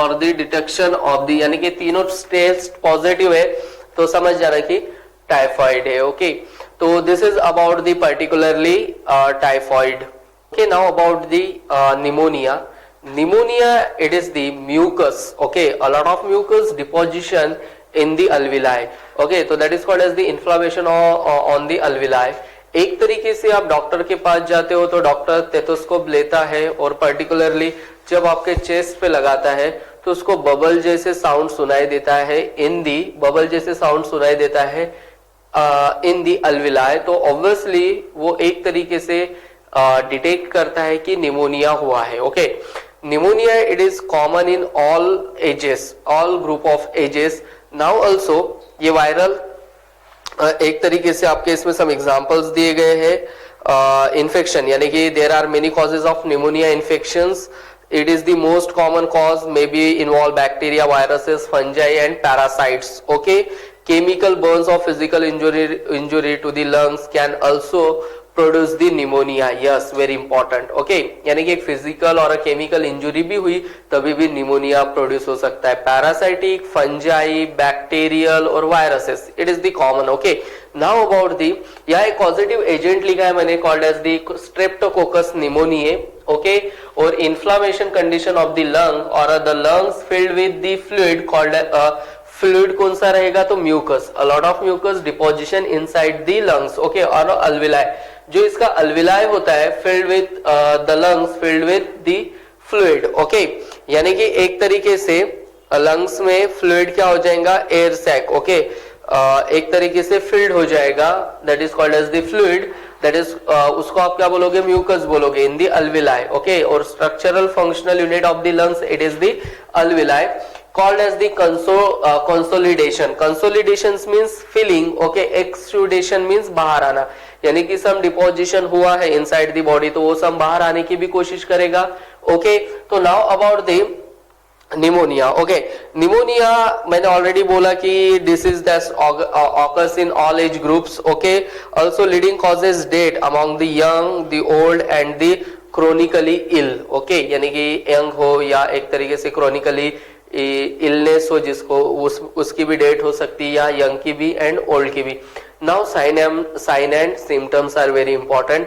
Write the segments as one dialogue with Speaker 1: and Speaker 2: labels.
Speaker 1: For the detection of the, यानी कि तीनों टेस्ट पॉजिटिव है तो समझ जाना कि टाइफाइड है. ओके, तो this is about the particularly typhoid. Okay, now about the pneumonia. Pneumonia, it is the mucus, okay, a lot of mucus deposition in the alveoli. Okay, so that is called as the inflammation on the alveoli. एक तरीके से आप doctor के पास जाते हो तो doctor टेथोस्कोप लेता है और पर्टिकुलरली जब आपके चेस्ट पे लगाता है तो उसको बबल जैसे साउंड सुनाई देता है, इन दी बबल जैसे साउंड सुनाई देता है इन दी alveoli. तो ऑब्वियसली वो एक तरीके से डिटेक्ट करता है कि निमोनिया हुआ है. Okay, pneumonia, it is common in all ages, all group of ages. Now also ये वायरल एक तरीके से आपके इसमें सम एग्जांपल्स दिए गए हैं. इन्फेक्शन, यानी कि there are many causes of pneumonia infections. It is the most common cause, maybe involve bacteria, viruses, fungi and parasites. Okay, chemical burns or physical injury to the lungs can also produce the pneumonia. Yes, very important. Okay, यानी कि एक physical और chemical injury भी हुई तभी भी pneumonia produce हो सकता है. पैरासाइटिक, फंजाई, बैक्टीरियल और viruses, it is the common. Okay, now about the, यहाँ एक पॉजिटिव एजेंट लिखा है मैंने, called as the streptococcus pneumoniae. Okay, और inflammation condition of the lung और the lungs filled with the fluid called fluid कौन सा रहेगा तो mucus. A lot of mucus deposition inside the lungs. Okay, और अल्वेलाई, जो इसका अल्वेलाई होता है filled with the lungs filled with the fluid. Okay, यानी कि एक तरीके से लंग्स में फ्लूइड क्या हो जाएगा, एयर सैक. ओके, एक तरीके से फिल्ड हो जाएगा, that is called as the fluid. That is उसको आप क्या बोलोगे, म्यूकस बोलोगे इन द अल्वेलाई. ओके, और structural functional unit of the lungs, it is the alveoli. Called as the consolidation. Consolidations means filling. Okay, exudation means बाहर आना, यानी कि सम डिपोजिशन हुआ है इनसाइड द बॉडी तो वो सम बाहर आने की भी कोशिश करेगा. ओके, तो now about the pneumonia. Okay, pneumonia मैंने ऑलरेडी बोला कि this is that occurs in all age groups. Okay, also leading causes death among the young, the old and the chronically ill. Okay, यानी कि young हो या एक तरीके से क्रोनिकली इलनेस हो जिसको, उसकी भी डेट हो सकती है, या यंग की भी एंड ओल्ड की भी. Now sign and symptoms are very important.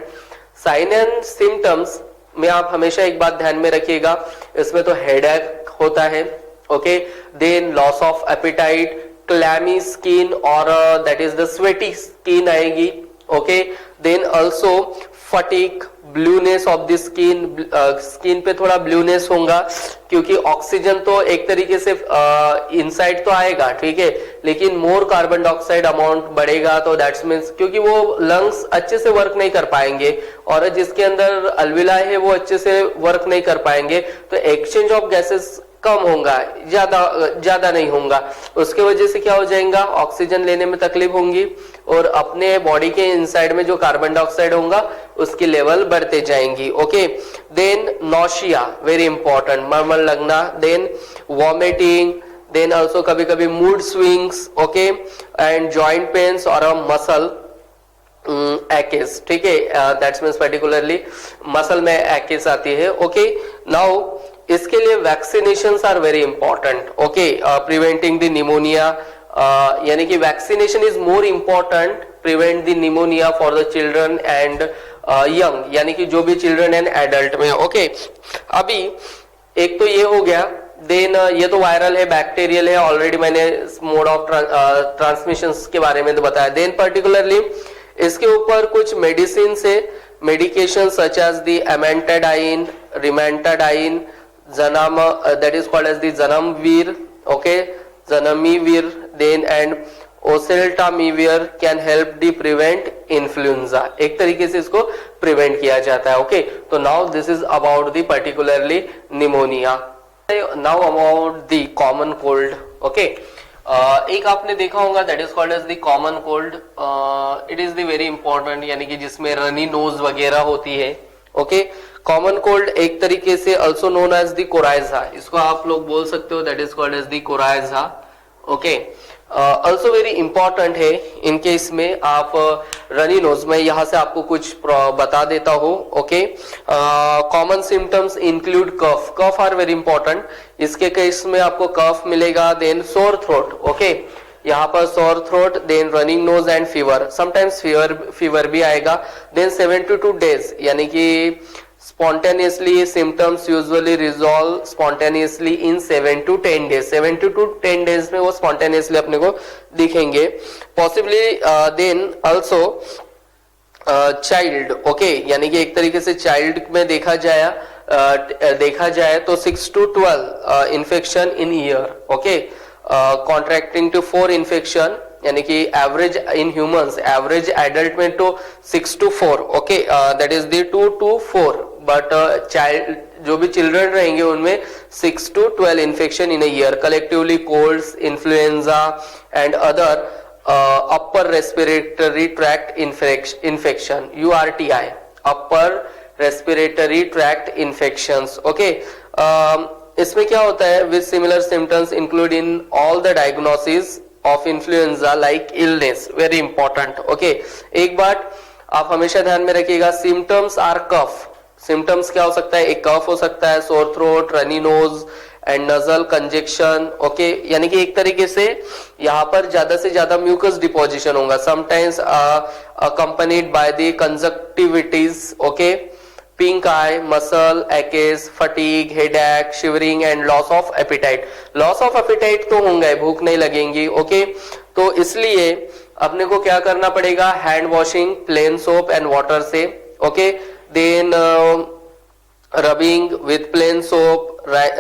Speaker 1: Sign and symptoms में आप हमेशा एक बात ध्यान में रखिएगा, इसमें तो हेडेक होता है. Okay, then loss of appetite, clammy skin और that is the sweaty skin आएगी. Okay, then also fatigue, blueness of the skin, skin पे थोड़ा ब्लूनेस होगा क्योंकि ऑक्सीजन तो एक तरीके से इनसाइड तो आएगा, ठीक है, लेकिन मोर कार्बन डाइऑक्साइड अमाउंट बढ़ेगा तो दैट्स मीन्स क्योंकि वो लंग्स अच्छे से वर्क नहीं कर पाएंगे और जिसके अंदर अल्वेलाई है वो अच्छे से वर्क नहीं कर पाएंगे तो एक्सचेंज ऑफ गैसेस कम होगा, ज्यादा नहीं होगा. उसके वजह से क्या हो जाएगा, ऑक्सीजन लेने में तकलीफ होंगी और अपने बॉडी के इनसाइड में जो कार्बन डाइऑक्साइड होगा उसकी लेवल बढ़ते जाएंगी. Okay, then nausea, very important, murmur लगना, देन वॉमिटिंग, देन ऑल्सो कभी कभी mood swings. Okay, and joint pains और मसल एक्स. ठीक है, दैट्स मीन्स पर्टिकुलरली मसल में एक्स आती है. ओके, नाउ इसके लिए vaccinations are very important. Okay, preventing the pneumonia, यानी कि vaccination is more important prevent the pneumonia for the children and young, यानी कि जो भी चिल्ड्रन एंड एडल्ट में. ओके, अभी एक तो ये हो गया, देन ये तो वायरल है, बैक्टीरियल है, ऑलरेडी मैंने मोड ऑफ ट्रांसमिशन के बारे में तो बताया. देन पर्टिकुलरली इसके ऊपर कुछ मेडिसिन से मेडिकेशन सच एज द एमेंटाडाइन, रिमेंटाडाइन, जनम, that is called as the zanamivir. Okay, zanamivir, then and oseltamivir can help the prevent influenza. एक तरीके से इसको प्रिवेंट किया जाता है. ओके, तो now this is about the particularly pneumonia. Now about the common cold. Okay, एक आपने देखा होगा that is called as the common cold. It is the very important, यानी कि जिसमें रनी नोज वगैरह होती है. ओके, कॉमन कोल्ड एक तरीके से also known as the coryza, इसको आप लोग बोल सकते हो, that is called as the coryza. Okay, also very important है इन केस में आप रनी नोज में यहाँ से आपको कुछ बता देता हूँ. Okay, common symptoms include cough. Cough are very important. इसके केस में आपको कफ मिलेगा. Then sore throat. ओके, यहाँ पर sore throat, then running nose and fever. Sometimes fever भी आएगा. देन 7 to 2 days यानी कि spontaneously symptoms usually resolve spontaneously in 7 to 10 days. 7 to 10 days में वो spontaneously अपने को दिखेंगे. Possibly then also child. okay, यानी कि एक तरीके से child में देखा जाए तो 6 to 12 infection in year. okay, contracting to 4 infection यानी कि average in humans, average adult में तो 6 to 4. Okay, that is the 2 to 4. But child जो भी चिल्ड्रन रहेंगे उनमें 6 to 12 infection in a year. Collectively colds, influenza and other upper respiratory tract infection, URTI, upper respiratory tract infections. Okay, इसमें क्या होता है? With similar symptoms include in all the diagnosis of influenza like illness. Very important. Okay, एक बात आप हमेशा ध्यान में रखिएगा, सिम्टम्स आर कफ. सिम्टम्स क्या हो सकता है? एक कफ हो सकता है, sore throat, runny nose and nasal conjunction. Okay, यानी कि एक तरीके से यहाँ पर ज्यादा से ज्यादा म्यूकस डिपोजिशन होगा. Sometimes accompanied by the conjunctivitis. Okay, pink eye, muscle aches, fatigue, headache, shivering and loss of appetite. loss of appetite तो होंगे, भूख नहीं लगेंगी. ओके, तो इसलिए अपने को क्या करना पड़ेगा? Hand washing plain soap and water से. Okay, then rubbing with plain soap,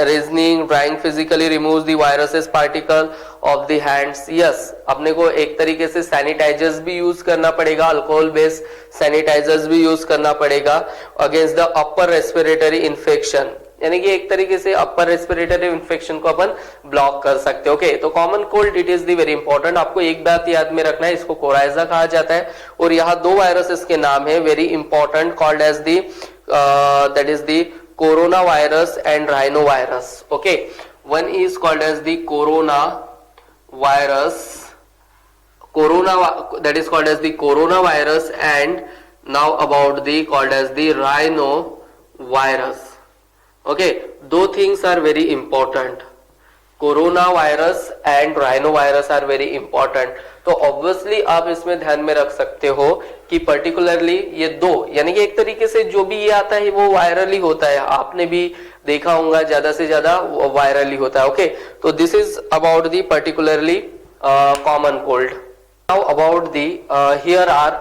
Speaker 1: reasoning, drying physically removes the viruses particle of the hands. yes, अपने को एक तरीके से सैनिटाइजर्स भी यूज करना पड़ेगा, अल्कोहल बेस्ड सैनिटाइजर्स भी यूज करना पड़ेगा against the upper respiratory infection. यानी कि एक तरीके से अपर रेस्पिरेटरी इन्फेक्शन को अपन ब्लॉक कर सकते हैं. ओके, तो common cold it is the very important. आपको एक बात याद में रखना है, इसको कोराइजा कहा जाता है और यहाँ 2 वायरसेस के नाम है very important, called as the that is the coronavirus and rhinovirus. okay, one is called as the coronavirus, that is called as the coronavirus, and now about the called as the rhinovirus. okay, 2 things are very important. Corona virus and rhino virus are very important. तो obviously आप इसमें ध्यान में रख सकते हो कि particularly ये 2, यानी कि एक तरीके से जो भी ये आता है वो वायरली होता है. आपने भी देखा होगा ज्यादा से ज्यादा वायरली होता है. ओके, तो this is about the particularly common cold. Now about the here are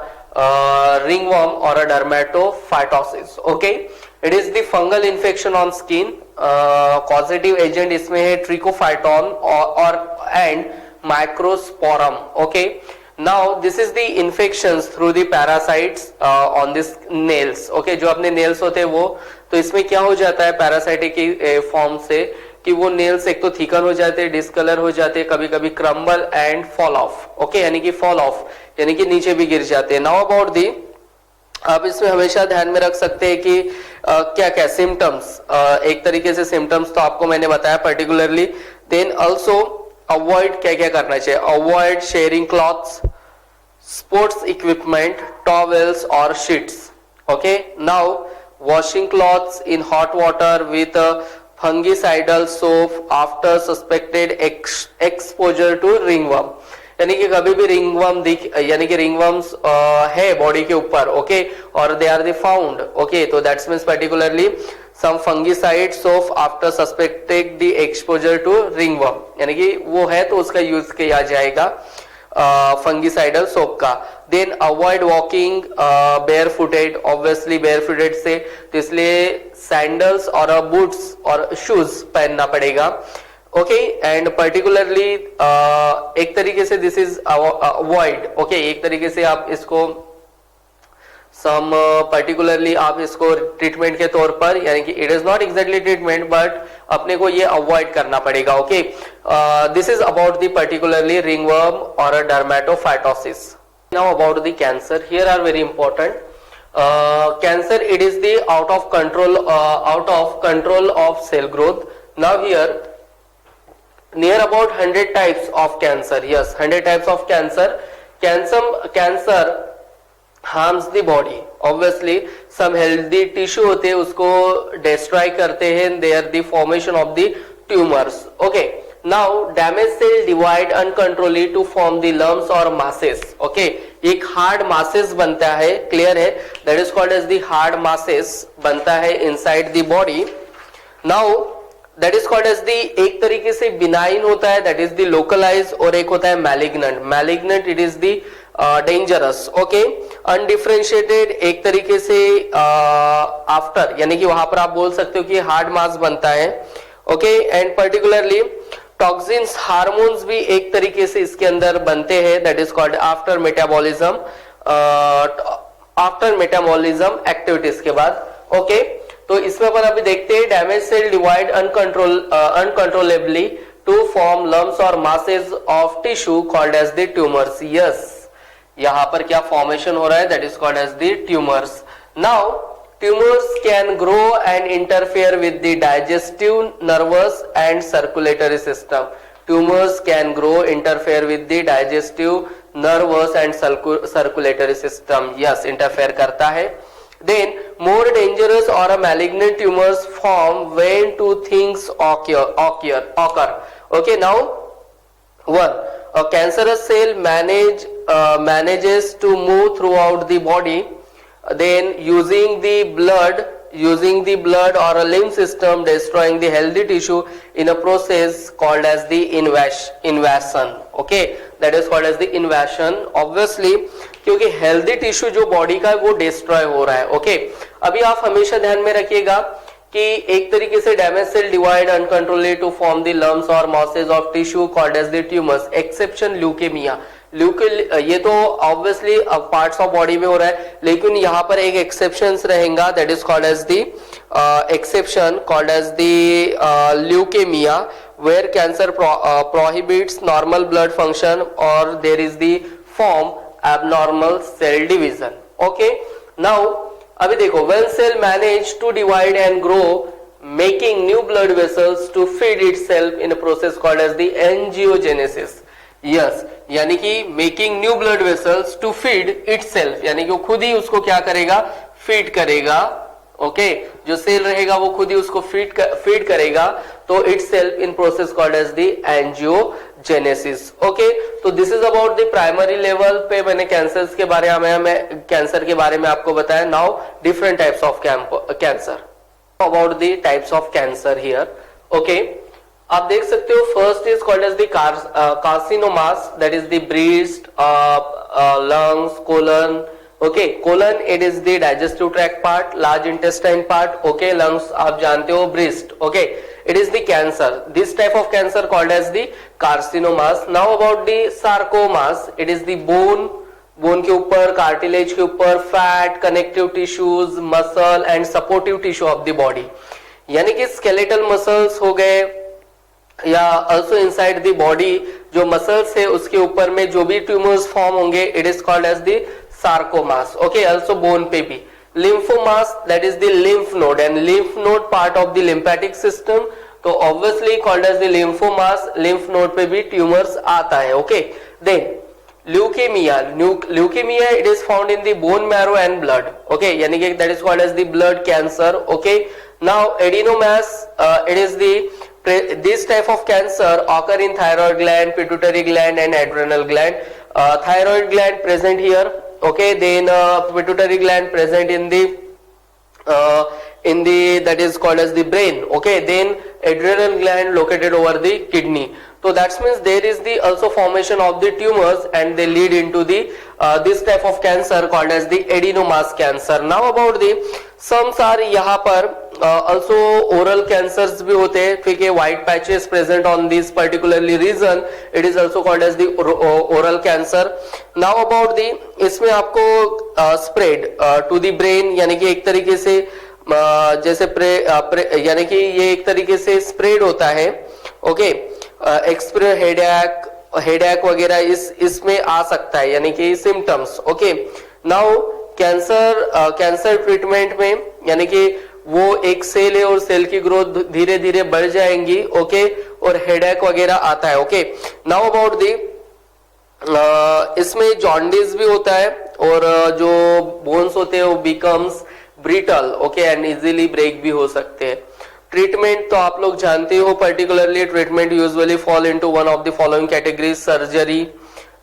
Speaker 1: ringworm or a dermatophytosis. okay, it is the fungal infection on skin. causative agent इसमें है ट्रिकोफाइटॉन और and microsporum. okay, now this is the infections through the parasites on this nails. okay, जो अपने nails होते हैं वो, तो इसमें क्या हो जाता है पैरासाइटिक फॉर्म से कि वो नेल्स एक तो थिकन हो जाते हैं, डिस्कलर हो जाते हैं, कभी कभी crumble and fall of. Okay, यानी कि फॉल ऑफ यानी कि नीचे भी गिर जाते हैं. नाउ अबाउट दी, आप इसमें हमेशा ध्यान में रख सकते हैं कि क्या क्या सिम्टम्स, एक तरीके से सिम्टम्स तो आपको मैंने बताया पर्टिकुलरली. देन ऑल्सो अवॉइड क्या क्या करना चाहिए? Avoid sharing clothes, sports equipment, towels और sheets. Okay, now washing clothes in hot water with fungicidal soap after suspected exposure to ringworm. यानी कि कभी भी रिंगवर्म यानी कि रिंगवर्म्स है बॉडी के ऊपर. ओके, और they are the found. Okay, तो that's means particularly some fungicide soap after suspected the exposure to ringworm, यानी कि वो है तो उसका यूज किया जाएगा फंगिसाइडल सोप का. Then avoid walking bare footed. Obviously bare footed से तो इसलिए सैंडल्स और बूट्स और शूज पहनना पड़ेगा. ओके, एंड पर्टिकुलरली एक तरीके से दिस इज अवॉइड. ओके, एक तरीके से आप इसको सम पर्टिकुलरली आप इसको ट्रीटमेंट के तौर पर, यानी कि it is not exactly treatment but अपने को ये अवॉइड करना पड़ेगा. Okay, this is about the particularly ringworm और dermatophytosis. Now about the cancer, here are very important. Cancer, it is the out of control of cell growth. Now here near about 100 types of cancer. Yes, 100 types of cancer. Cancer harms the body. Obviously, some healthy tissue होते हैं उसको destroy करते हैं. They are the formation of the tumors. Okay. Now damaged cell divide uncontrollably to form the lumps or masses. Okay. एक hard masses बनता है. Clear है? That is called as the hard masses बनता है inside the body. Now that is called as the एक तरीके से benign होता है, that is the localized, और एक होता है malignant. Malignant it is the dangerous. Okay. Undifferentiated एक तरीके से after, यानी कि वहां पर आप बोल सकते हो कि hard mass बनता है. Okay. And particularly toxins, hormones भी एक तरीके से इसके अंदर बनते हैं, that is called after metabolism. After metabolism activities के बाद. ओके. तो इसमें अपन अभी देखते हैं damage cell divide uncontrollably to form lumps और masses of tissue called as the tumours. Yes, यहां पर क्या फॉर्मेशन हो रहा है, that is called as the tumours. Now tumors can grow and interfere with the digestive, nervous and circulatory system. Tumors can grow, interfere with the digestive, nervous and circulatory system. Yes, interfere करता है. Then more dangerous or a malignant tumors form when two things occur. Okay, now one, a cancerous cell manages to move throughout the body. Then using the blood or a lymph system, destroying the healthy tissue in a process called as the invasion. Okay, that is called as the invasion. Obviously क्योंकि healthy tissue जो body का वो destroy हो रहा है. Okay, अभी आप हमेशा ध्यान में रखिएगा कि एक तरीके से damage cell divide uncontrollably to form the lumps or masses of tissue called as the tumors. Exception leukemia. ये तो ऑब्वियसली पार्ट्स ऑफ बॉडी में हो रहा है, लेकिन यहाँ पर एक एक्सेप्शन रहेगा, that is called as the exception called as the leukaemia, where cancer prohibits normal blood function और there is the form abnormal cell division. Okay. Now अभी देखो, when cell manage to divide and grow making new blood vessels to feed itself in a process called as the angiogenesis. Yes, यानी कि making new blood vessels to feed itself, यानी कि वो खुद ही उसको क्या करेगा, फीड करेगा. ओके. जो सेल रहेगा वो खुद ही उसको फीड करेगा, तो itself in process called as the angiogenesis. Okay. तो this is about the primary level पे मैंने कैंसर के बारे में आपको बताया. Now different types of cancer. About the types of cancer here. Okay. आप देख सकते हो, first is called as the carcinomas, that is the breast, lungs, colon. Okay. Colon it is the digestive tract part, large intestine part. Okay. Lungs आप जानते हो, breast. Okay. It is the cancer. This type of cancer called as the carcinomas. Now about the sarcomas, it is the bone के ऊपर, cartilage के ऊपर, fat, connective tissues, muscle and supportive tissue of the body, यानी कि skeletal muscles हो गए या also inside the body जो मसल्स है उसके ऊपर में जो भी ट्यूमर्स फॉर्म होंगे, it is called as the sarcomas. Okay. Also bone पे भी. Lymphomas, that is the lymph node, and lymph node part of the lymphatic system, तो obviously called as the lymphomas. Lymph node पे भी tumours आता है. Okay. Then leukaemia it is found in the bone marrow and blood. Okay, यानी कि that is called as the blood cancer. Okay. Now adenomas, it is the this type of cancer occur in thyroid gland, pituitary gland and adrenal gland. Thyroid gland present here. Okay. Then pituitary gland present in the that is called as the brain. Okay. Then adrenal gland located over the kidney. So that means there is the also formation of the tumors and they lead into the this type of cancer called as the adenomas cancer. Now about the some are यहाँ पर also oral cancers भी होते हैं, ठीक है. white patches present on this particularly region, it is also called as the oral cancer. Now about the इसमें आपको spread to the brain, यानी कि एक तरीके से जैसे यानी कि ये एक तरीके से स्प्रेड होता है. ओके. एक्सप्रे हेडेक वगैरह इसमें आ सकता है, यानी कि symptoms. Okay. Now cancer treatment में, यानी कि वो एक सेल है और सेल की ग्रोथ धीरे धीरे बढ़ जाएंगी. ओके. और हेडेक वगैरह आता है। ओके, नाउ अबाउट दी इसमें जॉन्डिस भी होता है और जो बोन्स होते हैं वो becomes brittle, okay, and easily break भी हो सकते हैं। ट्रीटमेंट तो आप लोग जानते हो, particularly treatment usually fall into one of the following categories, surgery,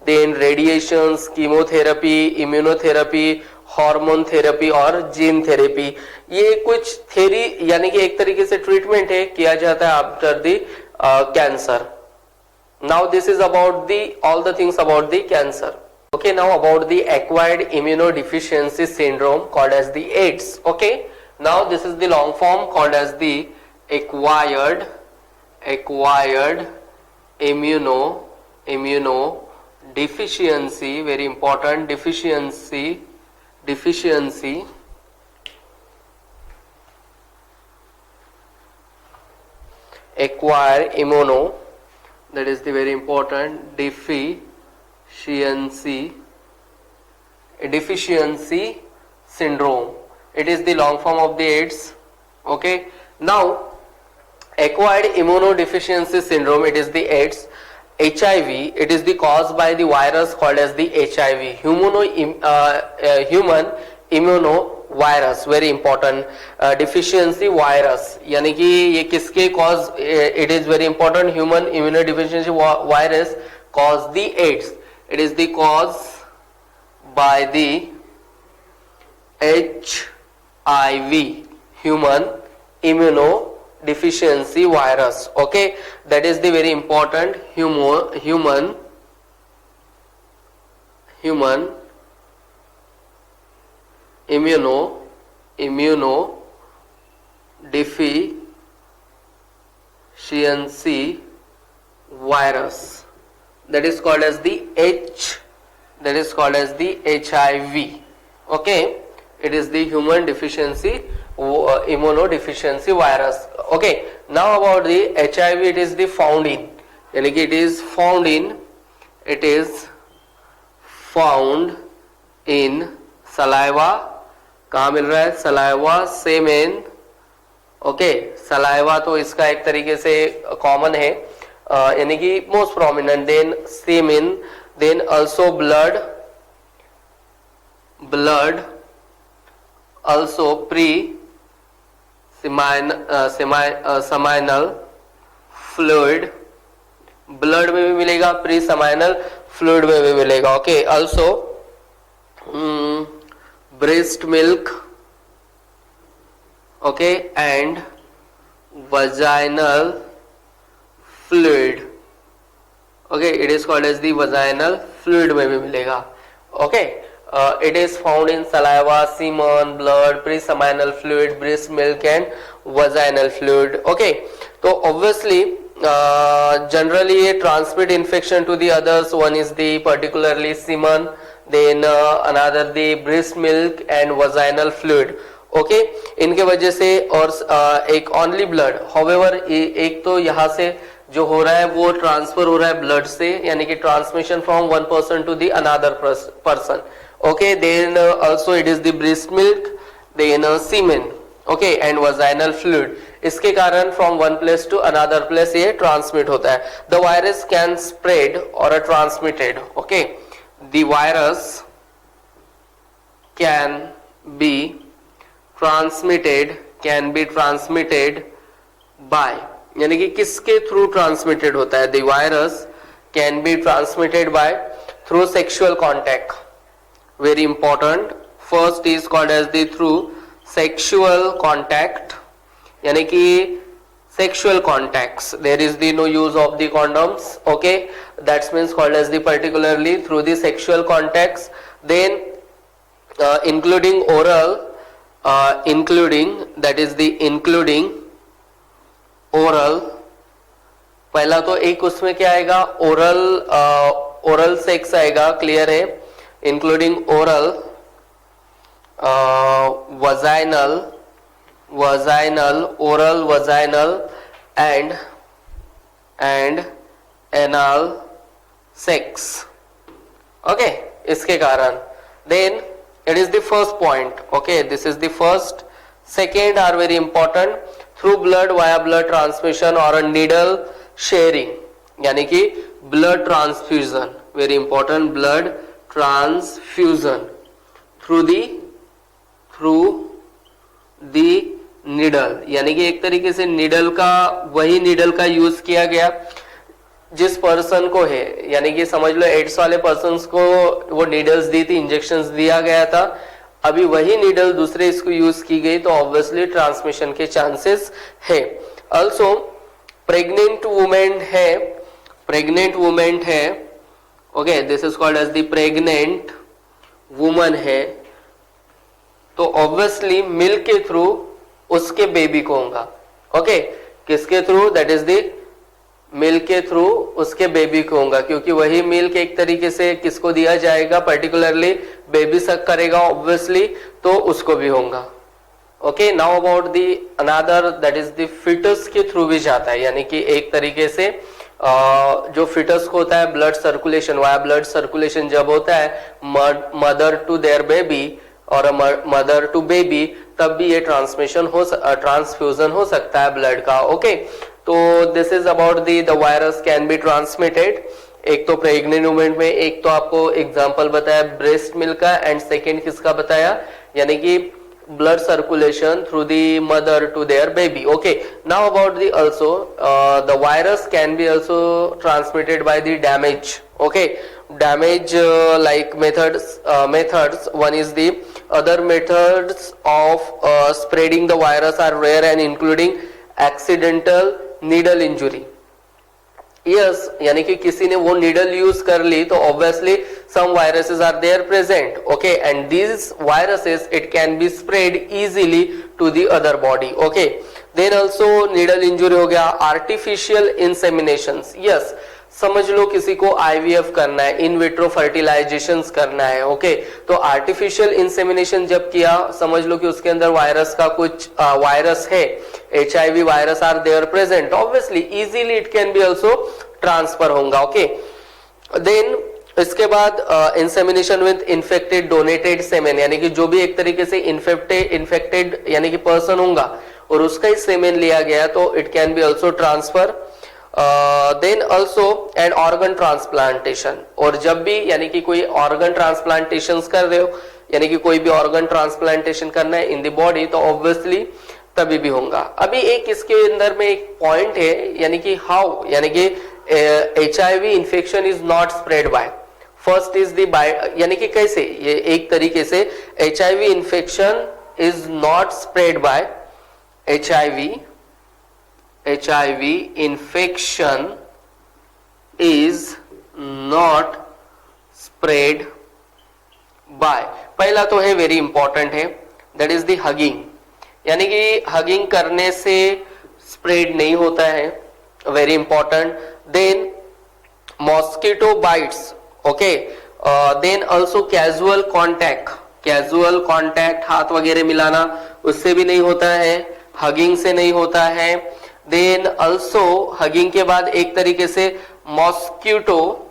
Speaker 1: then radiations, chemotherapy, immunotherapy, hormone therapy और जीन थेरेपी। ये कुछ थेरी यानी कि एक तरीके से ट्रीटमेंट है, किया जाता है after the cancer. Now this is about the all the things about the cancer. Okay, now about the acquired immunodeficiency syndrome called as the AIDS. Okay, now this is the long form called as the acquired immunodeficiency, very important, deficiency acquire immuno, that is the very important deficiency syndrome. It is the long form of the AIDS. Okay, now acquired immunodeficiency syndrome, it is the AIDS. HIV, it is the caused by the virus called as the HIV, human immunovirus, very important, deficiency virus, यानी कि ये किसके cause, it is very important, human immunodeficiency virus cause the AIDS. It is the cause by the HIV, human immunodeficiency virus. Okay, that is the very important, human immunodeficiency virus, that is called as the HIV. Okay, it is the human immunodeficiency virus. Okay, now about the HIV, it is the found in, यानी कि it is found in saliva. कहाँ मिल रहा है? Saliva, semen. Okay, saliva तो इसका एक तरीके से कॉमन है, यानी कि most prominent, then semen, then also blood, also pre seminal fluid, blood में भी मिलेगा, प्री सेमाइनल फ्लूइड में भी मिलेगा। Okay, also breast milk, okay, and vaginal fluid. Okay, it is called as the vaginal fluid में भी मिलेगा। Okay, it is found in saliva, semen, blood, pre-seminal fluid, breast milk and vaginal fluid. Okay, तो obviously generally ये transmit infection to the others. One is the particularly semen, then another the breast milk and vaginal fluid. Okay, इनके वजह से, और एक only blood, however एक तो यहाँ से जो हो रहा है वो ट्रांसफर हो रहा है ब्लड से, यानी कि transmission from one person to the another person. Okay, then also it is the breast milk, then semen, okay, and vaginal fluid. इसके कारण from one place to another place ये ट्रांसमिट होता है। द वायरस कैन स्प्रेड और transmitted. Okay, the virus can be transmitted by, यानी कि किसके through transmitted होता है? The virus can be transmitted by through sexual contact, very important. First is called as the through sexual contact, यानी कि sexual contacts, there is the no use of the condoms. Okay, that means called as the particularly through the sexual contacts. Then including oral, that is the including oral, पहला तो एक उसमें क्या आएगा? Oral sex आएगा, clear है, including oral, oral, vaginal and anal sex. Okay, इसके कारण, then it is the first point. Okay, this is the first. Second are very important, through blood, via blood transmission or a needle sharing यानी कि blood transfusion, very important, blood transfusion through the needle, यानी कि एक तरीके से needle का, वही needle का यूज किया गया जिस पर्सन को है, यानी कि समझ लो एड्स वाले पर्सन को वो नीडल्स दी थी, इंजेक्शंस दिया गया था, अभी वही नीडल दूसरे इसको यूज की गई तो ऑब्वियसली ट्रांसमिशन के चांसेस है। ऑल्सो प्रेग्नेंट वुमेन है, okay, this is called as the pregnant woman है, तो ऑब्वियसली मिल्क के थ्रू उसके बेबी को होगा, ओके, किसके through, that is the milk के थ्रू उसके बेबी को होगा, क्योंकि वही मिल्क एक तरीके से किसको दिया जाएगा, पर्टिकुलरली बेबी सक करेगा ऑब्वियसली, तो उसको भी होगा। Okay, now about the another, that is the fetus के थ्रू भी जाता है, यानी कि एक तरीके से जो फिटस को होता है blood circulation, via blood circulation जब होता है मदर टू देयर बेबी और मदर टू बेबी, तब भी ये ट्रांसफ्यूजन हो सकता है ब्लड का। ओके, तो this is about the virus can be transmitted. एक तो प्रेग्नेंट वुमेन में, एक तो आपको एग्जांपल बताया ब्रेस्ट मिल्क का, एंड सेकेंड किसका बताया, यानी कि blood circulation through the mother to their baby. Okay, now about the also the virus can be also transmitted by the damage. Okay, damage like methods, one is the other methods of spreading the virus are rare and including accidental needle injury. Yes, यानी कि किसी ने वो needle use कर ली तो obviously some viruses are there present, okay, and these viruses it can be spread easily to the other body. Okay, then also needle injury हो गया, artificial inseminations, yes, समझ लो किसी को IVF करना है, इन विट्रो फर्टिलाइजेशंस करना है, ओके, तो आर्टिफिशियल इंसेमिनेशन जब किया, समझ लो कि उसके अंदर वायरस का कुछ वायरस है, HIV virus are there present, obviously easily it can be also transfer होगा। ओके, देन इसके बाद insemination with infected donated semen, यानी कि जो भी एक तरीके से इन्फेक्टेड यानी कि पर्सन होगा और उसका ही सेमेन लिया गया तो it can be also transfer. Then also and organ transplantation, और जब भी यानी कि कोई ऑर्गन ट्रांसप्लांटेशन कर रहे हो, यानी कि कोई भी ऑर्गन ट्रांसप्लांटेशन करना है इन द बॉडी, तो ऑब्वियसली तभी भी होगा। अभी एक इसके अंदर में एक पॉइंट है, यानी कि हाउ, यानी कि HIV infection is not spread by, first is the यानी कि कैसे, ये एक तरीके से HIV infection is not spread by, HIV infection is not spread by, पहला तो है वेरी इंपॉर्टेंट है, दैट इज द हगिंग, यानी कि हगिंग करने से स्प्रेड नहीं होता है, very important. Then mosquito bites, okay, then also casual contact, हाथ वगैरह मिलाना, उससे भी नहीं होता है, हगिंग से नहीं होता है। देन ऑल्सो हगिंग के बाद एक तरीके से मॉस्किटो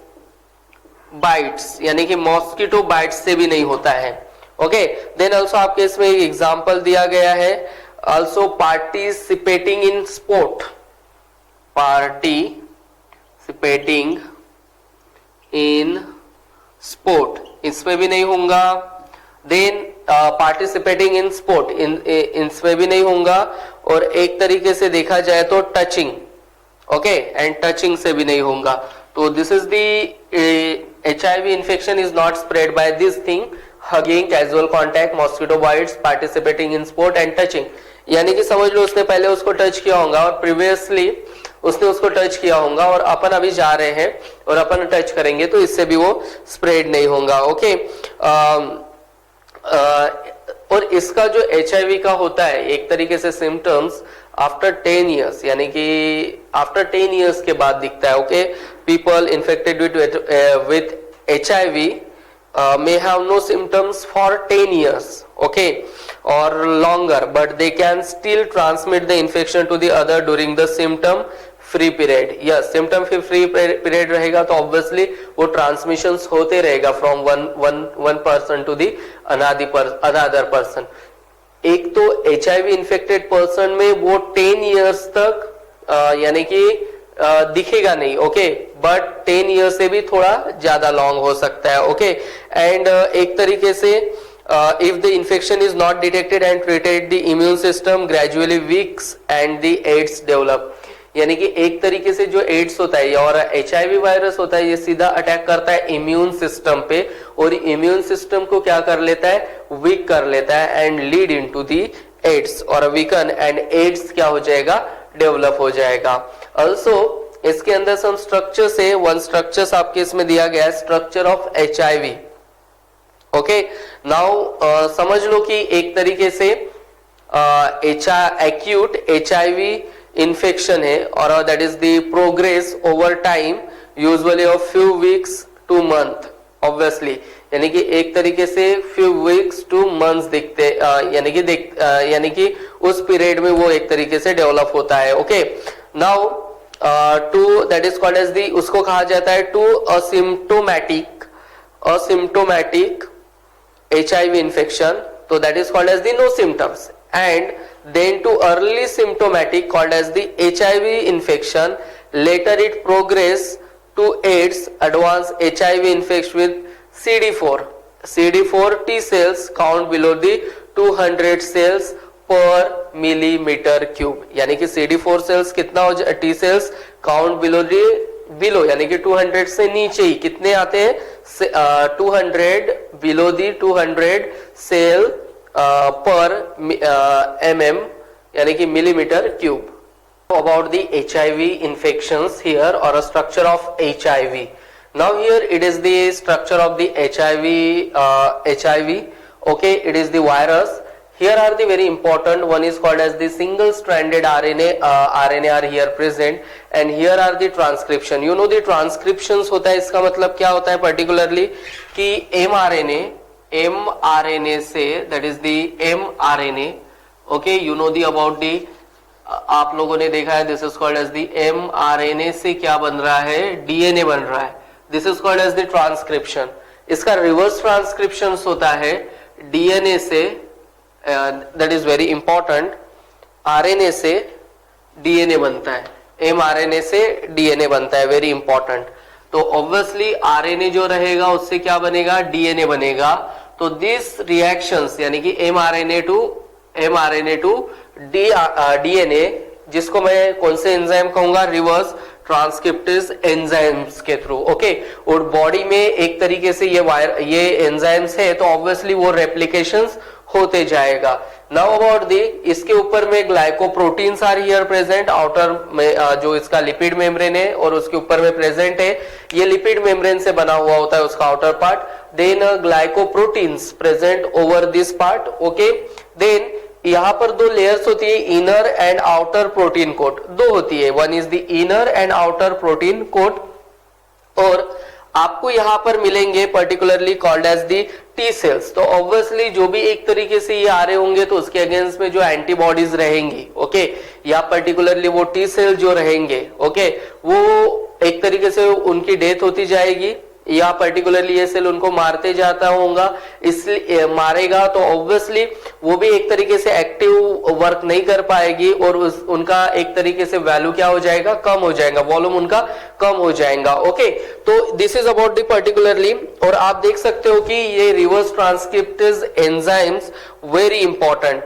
Speaker 1: बाइट्स, यानी कि मॉस्किटो बाइट्स से भी नहीं होता है। ओके, देन ऑल्सो आपके इसमें एक एग्जांपल दिया गया है, also participating in sport, participating in sport, इसमें भी नहीं होगा। देन पार्टिसिपेटिंग इन स्पोर्ट, इसमें भी नहीं होगा, और एक तरीके से देखा जाए तो टचिंग, ओके, एंड टचिंग से भी नहीं होगा। तो this is the HIV infection is not spread by this thing, hugging, casual contact, mosquito bytes, participating in sport and touching, यानी कि समझ लो उसने पहले उसको टच किया होगा और प्रीवियसली उसने उसको टच किया होगा, और अपन अभी जा रहे हैं और अपन टच करेंगे तो इससे भी वो स्प्रेड नहीं होगा। ओके, और इसका जो HIV का होता है एक तरीके से सिम्टम्स आफ्टर 10 years, यानी कि आफ्टर 10 years के बाद दिखता है। Okay, people infected with HIV may have no symptoms for 10 years, okay, or longer, but they can still transmit the infection to the other during the symptom free period. Yes, symptom free period रहेगा तो obviously वो transmissions होते रहेगा from one person to the another person. एक तो HIV infected person में वो 10 years तक यानी कि दिखेगा नहीं, ओके, बट 10 ईयर से भी थोड़ा ज्यादा लॉन्ग हो सकता है, ओके। एंड एक तरीके से if the infection is not detected and treated, the immune system gradually weaks and the AIDS develop. यानी कि एक तरीके से जो एड्स होता है और HIV वायरस होता है, ये सीधा अटैक करता है इम्यून सिस्टम पे, और इम्यून सिस्टम को क्या कर लेता है, वीक कर लेता है, and lead into the AIDS और वीकन, एंड एड्स क्या हो जाएगा, डेवलप हो जाएगा। ऑल्सो इसके अंदर सम स्ट्रक्चर्स है, वन स्ट्रक्चर्स आपके इसमें दिया गया है, structure of HIV, okay. Now समझ लो कि एक तरीके से एक्यूट HIV इन्फेक्शन है, और that is the progress over time usually of few weeks two month, obviously, यानी कि एक तरीके से फ्यू वीक्स टू मंथ्स दिखते, यानी कि उस पीरियड में वो एक तरीके से डेवलप होता है, okay. Now to that is called as the, उसको कहा जाता है to asymptomatic HIV infection, so that is called as the no symptoms, and then to early symptomatic called as the HIV infection, later it progress to AIDS, advanced HIV infection with CD4 T cells count below the 200 cells per millimeter cube, यानी कि CD4 sales कितना हो जाए, T sales count below यानी कि 200 से नीचे ही कितने आते हैं, 200 बिलो दी 200 सेल पर mm, यानी कि millimetre cube. About the HIV infections here, or a structure of HIV. Now here it is the structure of the HIV, okay, it is the virus. Here are the very important, one is called as the single stranded RNA are here present, and here are the transcription. You know the transcriptions होता है, इसका मतलब क्या होता है particularly कि mRNA से, that is the mRNA, okay, you know the about the, आप लोगों ने देखा है, this is called as the mRNA से क्या बन रहा है, DNA बन रहा है, this is called as the transcription. इसका reverse transcriptions होता है DNA से, that is very important, RNA से DNA बनता है, mRNA से DNA बनता है, very important। तो obviously RNA जो रहेगा उससे क्या बनेगा, DNA बनेगा। तो this reactions यानी कि mRNA to DNA, जिसको मैं कौन से एंजाइम कहूंगा, रिवर्स ट्रांसक्रिप्टेज एंजाइम्स के थ्रू, ओके। और बॉडी में एक तरीके से ये एंजाइम्स है, तो ऑब्वियसली वो रेप्लिकेशंस होते जाएगा। नाउ अबाउट दी, इसके ऊपर में glycoproteins are here present, outer में जो इसका लिपिड मेम्ब्रेन है और उसके ऊपर में प्रेजेंट है, ये लिपिड मेम्ब्रेन से बना हुआ होता है उसका outer part, then glycoproteins present over this part, okay. Then यहाँ पर दो लेयर्स होती है, inner and outer protein coat, दो होती है, one is the inner and outer protein coat, और आपको यहाँ पर मिलेंगे particularly called as the T cells. तो ऑब्वियसली जो भी एक तरीके से ये आ रहे होंगे तो उसके अगेंस्ट में जो एंटीबॉडीज रहेंगी, ओके, या पर्टिकुलरली वो टी सेल जो रहेंगे, ओके, वो एक तरीके से उनकी डेथ होती जाएगी, या पर्टिकुलरली ये सेल उनको मारते जाता होगा, इसलिए मारेगा, तो ऑब्वियसली वो भी एक तरीके से एक्टिव वर्क नहीं कर पाएगी, और उनका एक तरीके से वैल्यू क्या हो जाएगा, कम हो जाएगा, वॉल्यूम उनका कम हो जाएगा, ओके। तो this is about the particularly, और आप देख सकते हो कि ये reverse transcriptase enzymes very important,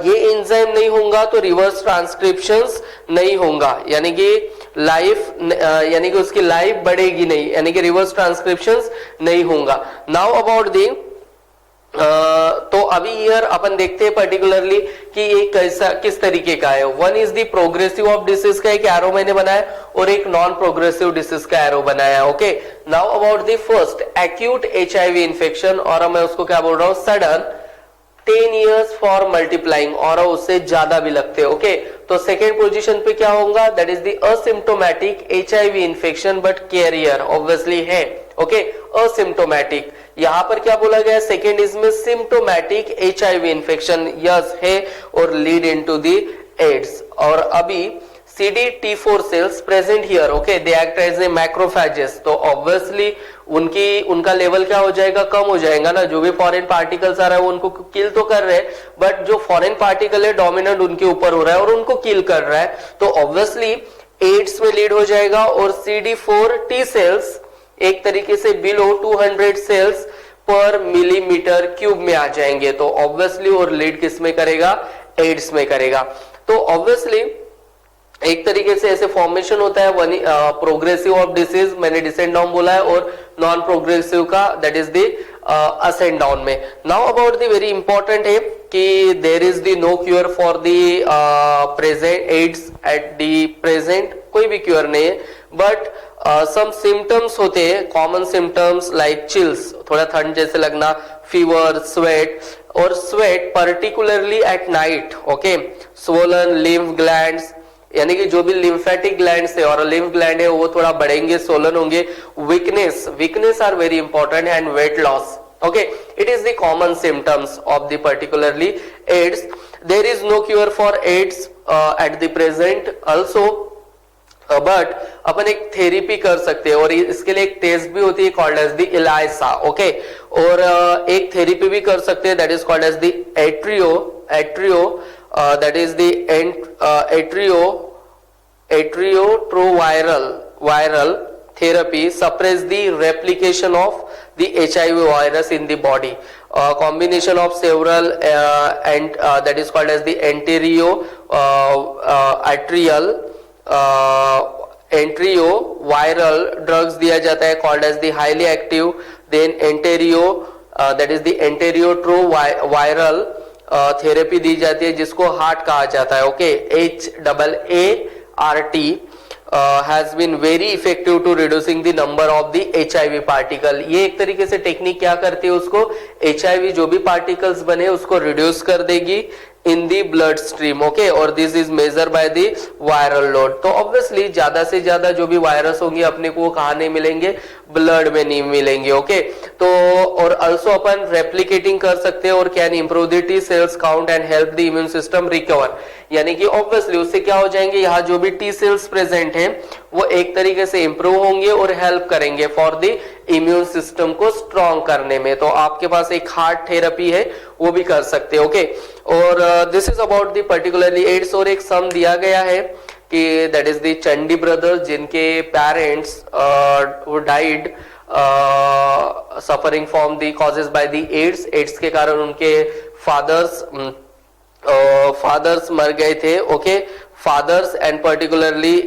Speaker 1: ये एंजाइम नहीं होगा तो रिवर्स ट्रांसक्रिप्शंस नहीं होगा, यानी कि लाइफ, यानी कि उसकी लाइफ बढ़ेगी नहीं, यानी कि रिवर्स ट्रांसक्रिप्शंस नहीं होगा। नाउ अबाउट दी, तो अभी ईयर अपन देखते हैं पर्टिकुलरली कि ये कैसा किस तरीके का है। One is the progressive of disease का एक एरो मैंने बनाया, और एक नॉन प्रोग्रेसिव डिसीज का एरो बनाया, okay. Now about the first acute HIV infection, और मैं उसको क्या बोल रहा हूं, सडन 10 years फॉर मल्टीप्लाइंग, और उससे ज्यादा भी लगते हैं, ओके। तो सेकेंड पोजीशन पे क्या होगा, that is the asymptomatic HIV infection but carrier obviously है, ओके, असिम्प्टोमेटिक। यहां पर क्या बोला गया, सेकेंड इसमें सिम्प्टोमेटिक HIV इन्फेक्शन, यस है, और लीड इनटू द एड्स। और अभी CD4 cells present here, okay, they act as a macrophages, तो obviously उनका लेवल क्या हो जाएगा, कम हो जाएगा ना, जो भी फॉरेन पार्टिकल्स आ रहा है वो उनको किल तो कर रहे हैं, बट जो फॉरेन पार्टिकल है डोमिनेंट उनके ऊपर हो रहा है और उनको किल कर रहा है, तो ऑब्वियसली एड्स में लीड हो जाएगा, और CD4 टी सेल्स एक तरीके से बिलो 200 सेल्स पर मिलीमीटर क्यूब में आ जाएंगे। तो ऑब्वियसली और लीड किस में करेगा, एड्स में करेगा। तो ऑब्वियसली एक तरीके से ऐसे फॉर्मेशन होता है प्रोग्रेसिव ऑफ डिसीज, मैंने डिसेंड डाउन बोला है, और नॉन प्रोग्रेसिव का that is the ascend down में। Now about the very important है कि there is the no cure for the present AIDS at the present, कोई भी क्योर नहीं है, बट सम सिम्टम्स होते हैं, कॉमन सिम्टम्स लाइक चिल्स, थोड़ा ठंड जैसे लगना, फीवर, स्वेट, और sweat particularly at night, okay, swollen lymph glands, यानी कि जो भी लिम्फेटिक ग्लैंड्स है और लिम्फ ग्लैंड है वो थोड़ा बढ़ेंगे, सोलन होंगे, weakness are very important, and weight loss, okay, it is the common symptoms of the particularly AIDS. There is no cure for AIDS at the present also, but अपन एक therapy कर सकते हैं, और इसके लिए एक टेस्ट भी होती है called as the ELISA, okay, और एक थेरेपी भी कर सकते हैं that is called as the एट्रियो that is the atriotroviral therapy suppress the replication of the HIV virus in the body. Combination of several and that is called as the antiretroviral drugs दिया जाता है called as the highly active, then that is the antiretroviral therapy दी जाती है जिसको HAART कहा जाता है, okay, HAART has been very effective to reducing the number of the HIV particle. ये एक तरीके से टेक्निक क्या करती है, उसको HIV जो भी पार्टिकल्स बने उसको रिड्यूस कर देगी इन दी ब्लड स्ट्रीम, ओके, और this is measure by the viral load. तो ऑब्वियसली ज्यादा से ज्यादा जो भी वायरस होंगे अपने को वो कहाँ नहीं मिलेंगे, ब्लड में नहीं मिलेंगे, ओके। तो और अल्सो अपन रेप्लिकेटिंग कर सकते हैं और can improve the T cells count and help the immune system recover, यानी कि ऑब्वियसली उससे क्या हो जाएंगे, यहाँ जो भी टी सेल्स प्रेजेंट हैं वो एक तरीके से इंप्रूव होंगे और हेल्प करेंगे फॉर द इम्यून सिस्टम को स्ट्रॉन्ग करने में। तो आपके पास एक हार्ट थेरेपी है वो भी कर सकते हैं, ओके। और this is about the particularly AIDS. और एक सम दिया गया है कि that is the Chandi brothers, जिनके parents who died suffering from the causes by the AIDS के कारण उनके फादर्स मर गए थे, okay, fathers and particularly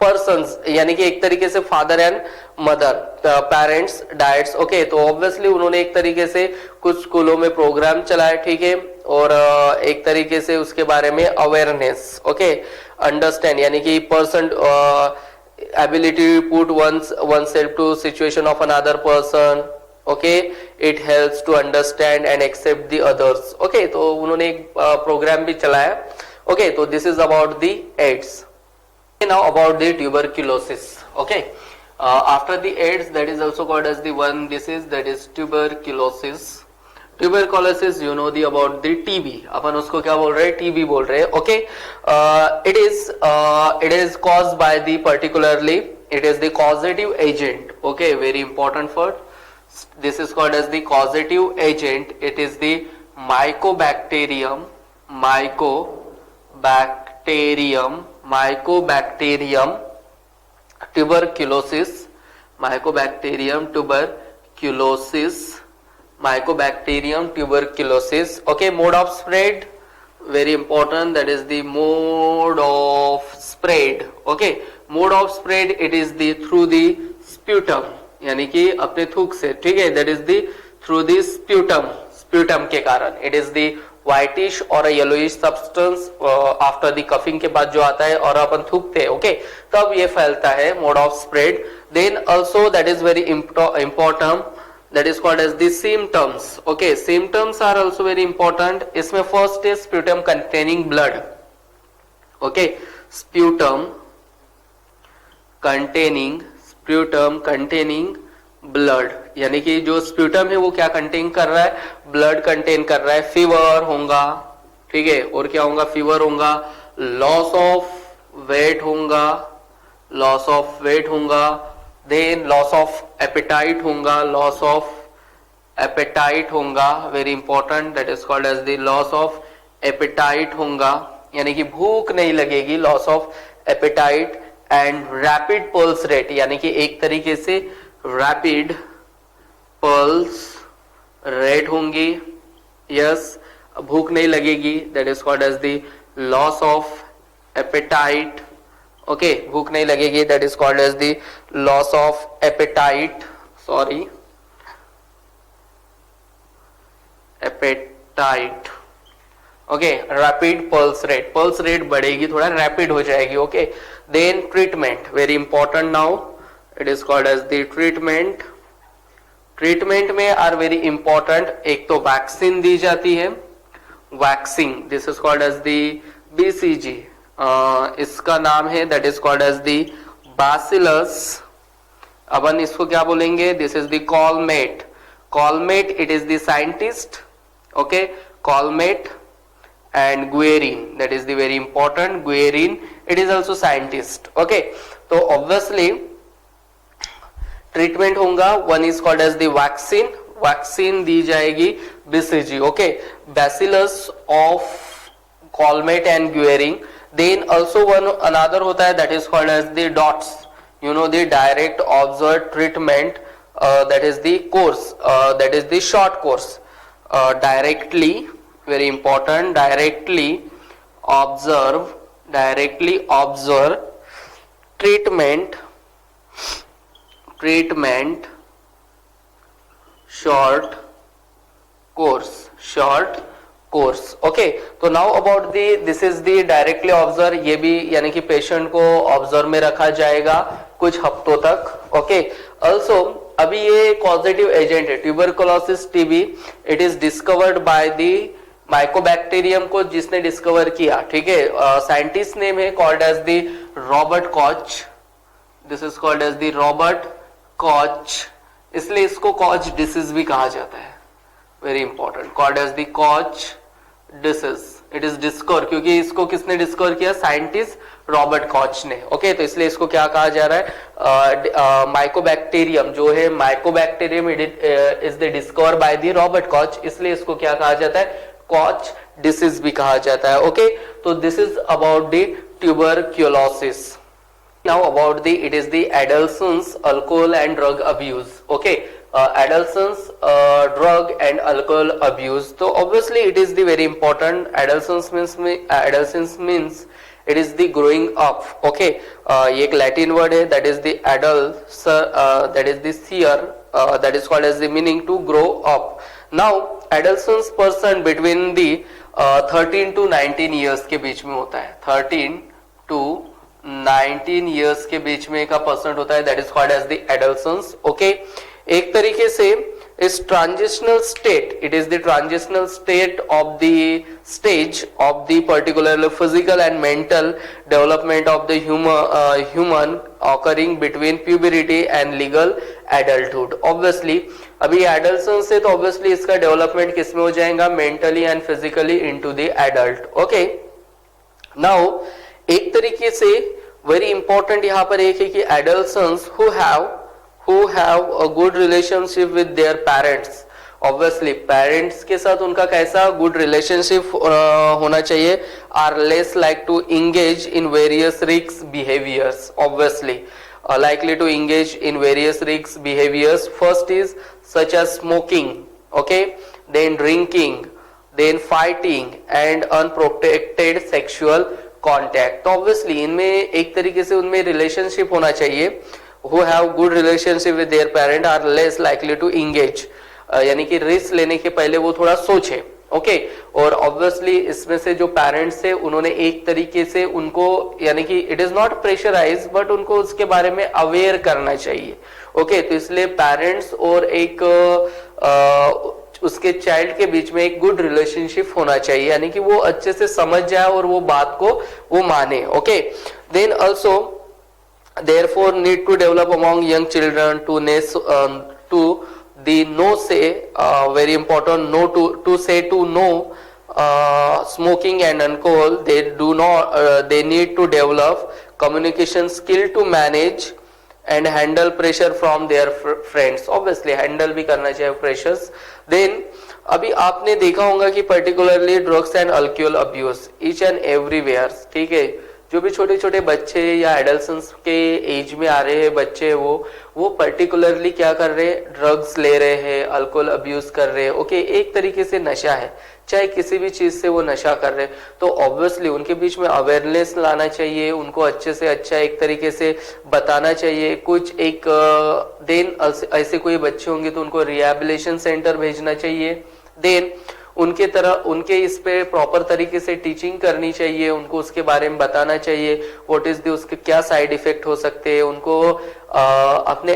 Speaker 1: persons, यानी कि एक तरीके से father and mother parents diets, okay. तो ऑब्वियसली उन्होंने एक तरीके से कुछ स्कूलों में प्रोग्राम चलाए, ठीक है, और एक तरीके से उसके बारे में अवेयरनेस, ओके, अंडरस्टैंड, यानी कि person ability to put oneself to situation of another person, okay, it helps to understand and accept the others, okay। तो उन्होंने एक प्रोग्राम भी चलाया, okay। तो this is about the AIDS। Now about the tuberculosis, okay। After the AIDS, that is also called as the one disease, that is tuberculosis। Tuberculosis, you know the about the TB, अपन उसको क्या बोल रहे हैं, TB बोल रहे हैं, okay। It is caused by the particularly, it is the causative agent, okay, very important word, this is called as the causative agent, it is the mycobacterium tuberculosis, okay। Mode of spread, very important, that is the mode of spread, okay। Mode of spread, it is the through the sputum, यानी कि अपने थूक से, ठीक है, that is the through the sputum के कारण, it is the whitish और yellowish substance after the coughing के बाद जो आता है और अपन थूकते हैं, ओके, तब ये फैलता है, mode of spread. Then also that is very important, that is called as the symptoms, okay। Symptoms are also very important। इसमें first is sputum containing blood, okay, sputum containing blood, यानी कि जो sputum है वो क्या contain कर रहा है, ब्लड कंटेन कर रहा है। फीवर होगा, ठीक है, और क्या होगा, फीवर होगा, लॉस ऑफ वेट होगा, देन लॉस ऑफ एपेटाइट होगा, very important, that is called as the loss of appetite होगा, यानी कि भूख नहीं लगेगी, loss of appetite and rapid pulse rate, यानी कि एक तरीके से रैपिड पल्स रेट होंगी, यस, भूख नहीं लगेगी, that is called as the loss of appetite, okay, भूख नहीं लगेगी, that is called as the loss of appetite, sorry, apatite, okay, rapid pulse rate बढ़ेगी, थोड़ा रैपिड हो जाएगी, okay. Then treatment, very important now, it is called as the treatment. Treatment में are very important, एक तो vaccine दी जाती है, vaccine, this is called as the BCG, इसका नाम है that is called as the bacillus, अपन इसको क्या बोलेंगे, this is the Calmette, Calmette, it is the scientist, okay, Calmette and Guerin, that is the very important, Guerin, it is also scientist, okay। तो obviously treatment होगा, one is called as the vaccine, vaccine दी जाएगी BCG, okay, Bacillus of Colmate and Guerin। then also one another होता है that is called as the DOTS, you know, the direct observed treatment, that is the course, that is the short course, directly, very important, directly observe treatment short course, okay। तो now about the this is the directly observe, ये भी यानी कि patient को observe में रखा जाएगा कुछ हफ्तों तक, ओके। also अभी ये कॉजेटिव एजेंट है, tuberculosis TB, it is discovered by the mycobacterium को जिसने डिस्कवर किया, ठीक है, साइंटिस्ट नेम है called as the Robert Koch, this is called as the Robert Koch, इसलिए इसको कॉच डिसीज भी कहा जाता है, very important, called as the Koch disease, it is discover, क्योंकि इसको किसने डिस्कवर किया, साइंटिस्ट रॉबर्ट कॉच ने, ओके। तो इसलिए इसको क्या कहा जा रहा है, माइकोबैक्टीरियम जो है, Mycobacterium is the discover by the Robert Koch, इसलिए इसको क्या कहा जाता है, कॉच डिसीज भी कहा जाता है, ओके। तो this is about the tuberculosis. Now about the it is the adolescence alcohol and drug abuse, okay, adolescence drug and alcohol abuse. तो obviously it is the very important, adolescence means it is the growing up, okay, ये एक Latin word है, that is the adult, that is the sear, that is called as the meaning to grow up. Now adolescence person between the 13 to 19 years के बीच में होता है, 13 to 19 years के बीच में का पर्सन होता है, that is called as the adolescence, okay. एक तरीके से इस transitional state, it is the transitional state of the stage of the particular physical and mental development of the human occurring between puberty and legal adulthood. Obviously अभी adolescence से तो obviously इसका development किसमें हो जाएगा, mentally and physically into the adult, okay. Now एक तरीके से वेरी इंपॉर्टेंट यहाँ पर एक है कि एडल्टसन्स who have a good relationship with their parents, obviously parents के साथ उनका कैसा good relationship होना चाहिए, are less like to engage in various risks behaviors, obviously likely to engage in various risks behaviors, first is such as smoking, okay, then drinking, then fighting and unprotected sexual contact। तो obviously इनमें एक तरीके से उनमें relationship होना चाहिए, who have good relationship with their parent are less likely to engage, यानी कि रिस्क लेने के पहले वो थोड़ा सोचे, ओके। और ऑब्वियसली इसमें से जो पेरेंट्स है उन्होंने एक तरीके से उनको यानी कि it is not pressurise but उनको उसके बारे में अवेयर करना चाहिए, ओके। तो इसलिए पेरेंट्स और एक उसके चाइल्ड के बीच में एक गुड रिलेशनशिप होना चाहिए, यानी कि वो अच्छे से समझ जाए और वो बात को वो माने, okay. Then also therefore need to develop among young children to the no say, very important, no to say to no smoking and alcohol. They do not they need to develop communication skill to manage and handle pressure from their friends, obviously handle भी करना चाहिए pressures। then अभी आपने देखा होगा कि particularly drugs and alcohol abuse each and everywhere, ठीक है, जो भी छोटे छोटे बच्चे या एडल्सन्स के एज में आ रहे हैं बच्चे, वो पर्टिकुलरली क्या कर रहे हैं, ड्रग्स ले रहे हैं, अल्कोहल अब्यूज कर रहे हैं। ओके, एक तरीके से नशा है, चाहे किसी भी चीज से वो नशा कर रहे हैं, तो ऑब्वियसली उनके बीच में अवेयरनेस लाना चाहिए, उनको अच्छे से अच्छा एक तरीके से बताना चाहिए। कुछ एक देन ऐसे कोई बच्चे होंगे तो उनको रिहैबिलिटेशन सेंटर भेजना चाहिए। देन उनके इस पे प्रॉपर तरीके से टीचिंग करनी चाहिए, उनको उसके बारे में बताना चाहिए, व्हाट इज द उसके क्या साइड इफेक्ट हो सकते हैं, उनको अपने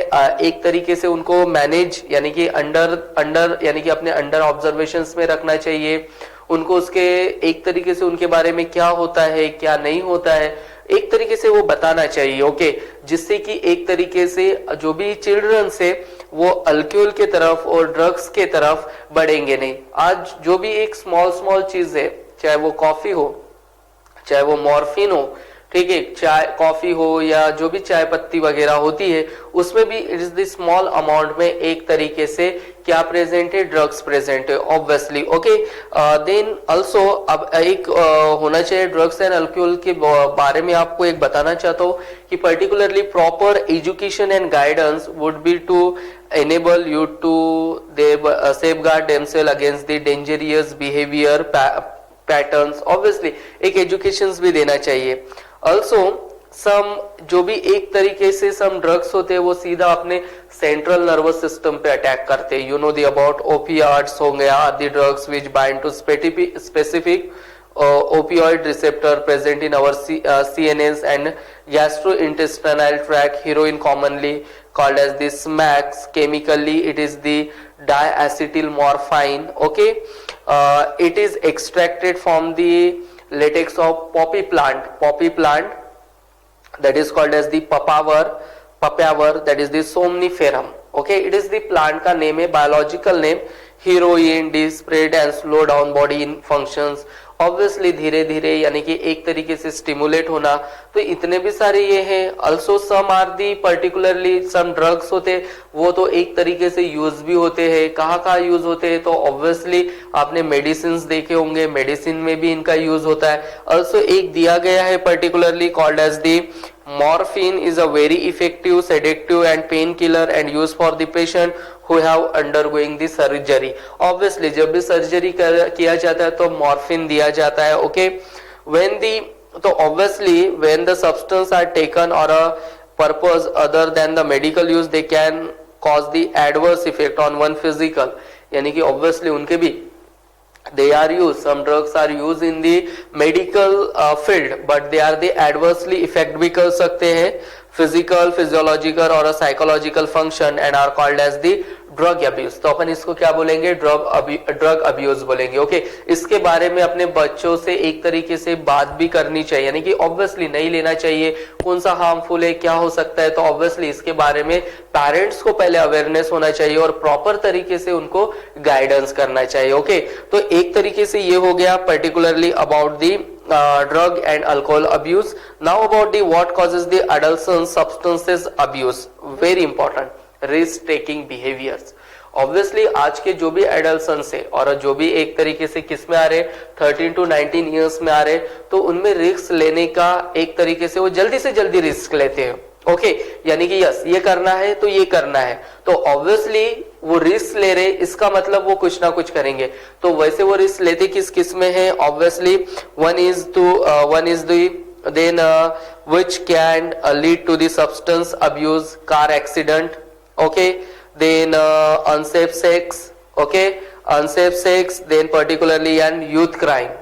Speaker 1: एक तरीके से उनको मैनेज यानी कि अंडर यानी कि अपने अंडर ऑब्जर्वेशंस में रखना चाहिए। उनको उसके एक तरीके से उनके बारे में क्या होता है क्या नहीं होता है एक तरीके से वो बताना चाहिए। ओके, जिससे कि एक तरीके से जो भी चिल्ड्रन से वो अल्कोहल के तरफ और ड्रग्स के तरफ बढ़ेंगे नहीं। आज जो भी एक स्मॉल चीज है, चाहे वो कॉफी हो, चाहे वो मॉर्फिन हो, ठीक है, चाय कॉफी हो या जो भी चाय पत्ती वगैरह होती है, उसमें भी it is the small amount में एक तरीके से क्या प्रेजेंट है, ड्रग्स प्रेजेंट है ऑब्वियसली। ओके, देन आल्सो अब एक होना चाहिए ड्रग्स एंड अल्कोहल के बारे में आपको एक बताना चाहता हूँ कि particularly proper education and guidance would be to enable you to safeguard themselves against the dangerous behavior patterns। obviously एक एजुकेशन भी देना चाहिए। also some जो भी एक तरीके से some ड्रग्स होते हैं वो सीधा अपने सेंट्रल नर्वस सिस्टम पे अटैक करते हैं। You know the about opiates हो गया, the drugs which bind to specific opioid receptor present in our CNS and gastrointestinal tract. Heroin commonly called as the SMAX, chemically it is the diacetylmorphine. Okay, it is extracted from the latex of poppy plant that is called as the papaver, that is the somniferum. Okay, it is the plant का name है, biological name heroin, spread and slow down body functions। Obviously धीरे धीरे यानी कि एक तरीके से stimulate होना, तो इतने भी सारे ये हैं। Also some are the particularly some drugs होते वो तो एक तरीके से यूज भी होते हैं। कहाँ यूज होते हैं, तो ऑब्वियसली आपने मेडिसिन देखे होंगे, मेडिसिन में भी इनका यूज होता है। अल्सो एक दिया गया है particularly called as the morphine is a very effective sedative and painkiller and used for the patient who have undergoing the surgery। obviously जब भी सर्जरी किया जाता है तो मॉर्फिन दिया जाता है। okay, when the तो obviously when the substance are taken or a purpose other than the medical use they can cause the adverse effect on one physical, यानी कि obviously उनके भी they are used, some drugs are used in the medical field but they are the adversely effect भी कर सकते हैं physical, physiological और psychological function and are called as the drug abuse. तो अपन इसको क्या बोलेंगे, ड्रग अब्यूज बोलेंगे। ओके, इसके बारे में अपने बच्चों से एक तरीके से बात भी करनी चाहिए, यानी कि ऑब्वियसली नहीं लेना चाहिए, कौन सा हार्मफुल है क्या हो सकता है, तो ऑब्वियसली इसके बारे में पेरेंट्स को पहले अवेयरनेस होना चाहिए और प्रॉपर तरीके से उनको गाइडेंस करना चाहिए। ओके, तो एक तरीके से ये हो गया particularly about the drug and alcohol abuse। now about the what causes the adolescent substances abuse, very important, risk taking behaviors। Obviously आज के जो भी एडल्सन्स है और जो भी एक तरीके से किस में आ रहे 13 to 19 ईयर्स में आ रहे, तो उनमें रिस्क लेने का एक तरीके से वो जल्दी से जल्दी रिस्क लेते हैं। ओके, यानी कि यस ये करना है तो ये करना है, तो ऑब्वियसली वो रिस्क ले रहे, इसका मतलब वो कुछ ना कुछ करेंगे। तो वैसे वो रिस्क लेते किस किस में है, obviously one is the then which can lead to the substance abuse, car accident, okay, then unsafe sex, okay, unsafe sex, then particularly and youth crime।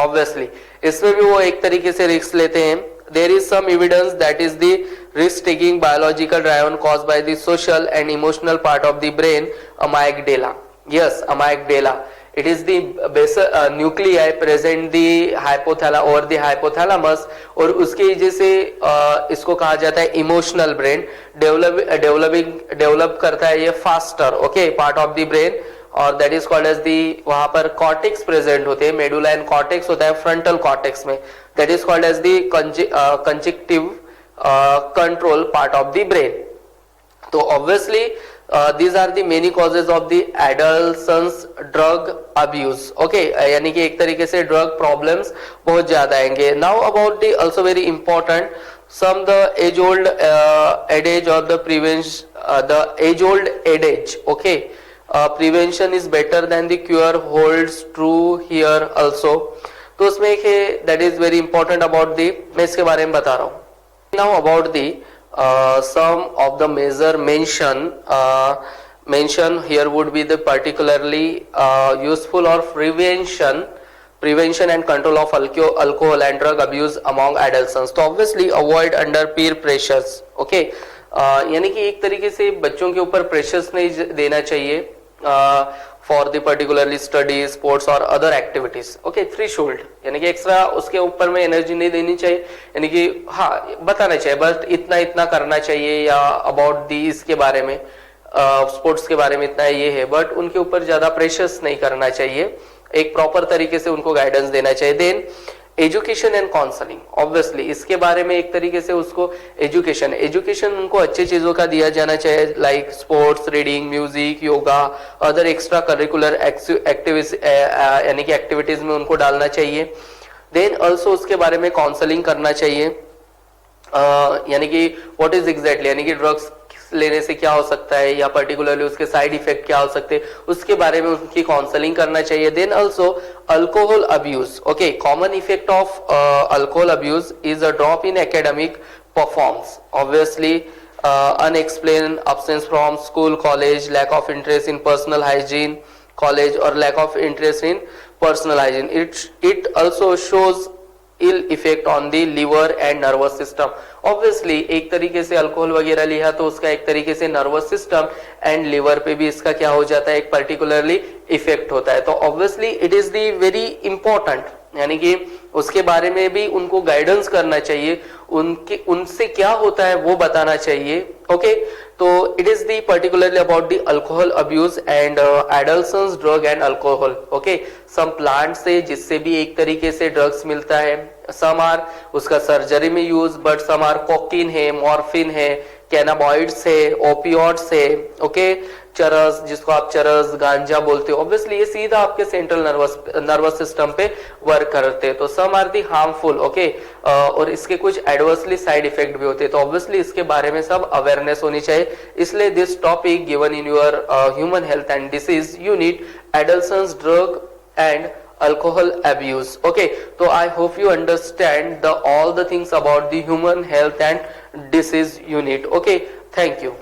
Speaker 1: obviously इसमें भी वो एक तरीके से रिस्क लेते हैं। there is some evidence that is the risk taking biological driven caused by the social and emotional part of the brain, amygdala। yes, amygdala, it is the basal nuclei present the hypothalamus और उसकी वजह से इसको कहा जाता है emotional brain. Develop करता है ये faster, okay, part of the brain, और that is called as the, वहां पर कॉर्टेक्स प्रेजेंट होते हैं, मेडुला एंड कॉर्टेक्स होता है फ्रंटल कॉर्टेक्स में, that is called as the conjunctive control part of the brain. तो obviously these are the many causes of the adolescents drug abuse. Okay, यानी कि एक तरीके से drug problems बहुत ज्यादा आएंगे. Now about the also very important some the age old adage or the prevention, the age old adage. Okay, prevention is better than the cure holds true here also. तो उसमें एक है that is very important about the, मैं इसके बारे में बता रहा हूँ. Now about the some of the measure mention here would be the particularly useful or prevention and control of alcohol and drug abuse among adolescents. तो obviously avoid under peer pressures. Okay, यानी कि एक तरीके से बच्चों के ऊपर pressures नहीं देना चाहिए for the particularly study, sports और अदर एक्टिविटीज. ओके, थ्रेशोल्ड यानी कि एक्स्ट्रा उसके ऊपर में एनर्जी नहीं देनी चाहिए, यानी कि हाँ बताना चाहिए बस इतना इतना करना चाहिए या अबाउट दी इसके बारे में, स्पोर्ट्स के बारे में इतना ये है, बट उनके ऊपर ज्यादा प्रेशर्स नहीं करना चाहिए, एक प्रॉपर तरीके से उनको गाइडेंस देना चाहिए. Then education and counselling, obviously इसके बारे में एक तरीके से उसको एजुकेशन उनको अच्छी चीजों का दिया जाना चाहिए, like sports, reading, music, yoga, other extra curricular activities यानी कि एक्टिविटीज में उनको डालना चाहिए. देन ऑल्सो उसके बारे में काउंसलिंग करना चाहिए, यानी कि व्हाट इज एग्जैक्टली, यानी कि ड्रग्स लेने से क्या हो सकता है या पर्टिकुलरली उसके साइड इफेक्ट क्या हो सकते हैं, उसके बारे में उनकी काउंसलिंग करना चाहिए. Then also alcohol abuse. Okay, common effect of alcohol abuse is a drop in academic performance, obviously unexplained absence from school, college, lack of interest in personal hygiene, college or lack of interest in personal hygiene. It also shows ill effect on the liver and nervous system. Obviously एक तरीके से alcohol वगैरह लिया तो उसका एक तरीके से नर्वस सिस्टम एंड लिवर पे भी इसका क्या हो जाता है, एक पर्टिकुलरली इफेक्ट होता है. तो obviously it is the very important, यानी कि उसके बारे में भी उनको गाइडेंस करना चाहिए, उनसे क्या होता है वो बताना चाहिए. ओके, तो it is the particularly about the alcohol abuse and adolescence drug and alcohol. Okay, some plant से जिससे भी एक तरीके से ड्रग्स मिलता है, सम आर उसका सर्जरी में use, but some are cocaine है, मॉर्फिन है, कैनाबॉइड्स है, ओपियोड्स है. ओके, चरस जिसको आप चरस गांजा बोलते हो, ऑब्वियसली ये सीधा आपके सेंट्रल नर्वस सिस्टम पे वर्क करते हैं. तो some are the harmful. Okay, और इसके कुछ एडवर्सली साइड इफेक्ट भी होते हैं. तो ऑब्वियसली इसके बारे में सब अवेयरनेस होनी चाहिए. इसलिए this topic given in your human health and disease unit, adolescence drug and alcohol abuse. Okay, so I hope you understand all the things about the human health and disease unit. Okay, thank you.